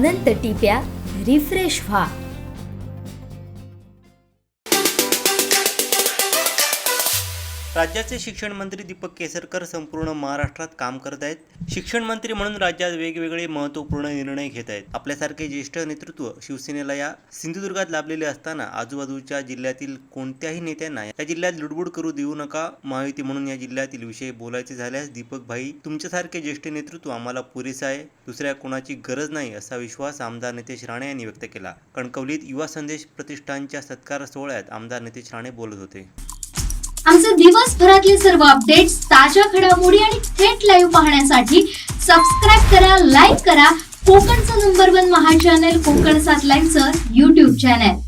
अनंत टिप्या refresh व्हा. राज्याचे शिक्षण मंत्री दीपक केसरकर संपूर्ण महाराष्ट्रात काम करत आहेत. शिक्षण मंत्री म्हणून राज्यात वेगवेगळे महत्त्वपूर्ण निर्णय घेत आहेत. आपल्यासारखे ज्येष्ठ नेतृत्व शिवसेनेला या सिंधुदुर्गात लाभलेले असताना आजूबाजूच्या जिल्ह्यातील कोणत्याही नेत्यांना या जिल्ह्यात लुडबुड करू देऊ नका. महायुती म्हणून या जिल्ह्यातील विषय बोलायचे झाल्यास दीपक भाई तुमच्यासारखे ज्येष्ठ नेतृत्व आम्हाला पुरेसे आहे, दुसऱ्या कोणाची गरज नाही असा विश्वास आमदार नितेश राणे यांनी व्यक्त केला. कणकवलीत युवा संदेश प्रतिष्ठानच्या सत्कार सोहळ्यात आमदार नितेश राणे बोलत होते. आमचे दिवसभरातले सर्व अपडेट्स, ताज्या घडामोडी आणि थेट लाईव्ह पाहण्यासाठी सबस्क्राईब करा, लाईक करा कोकणचं नंबर 1 महा चॅनल कोकण 7 लाईव्हचं YouTube चॅनल.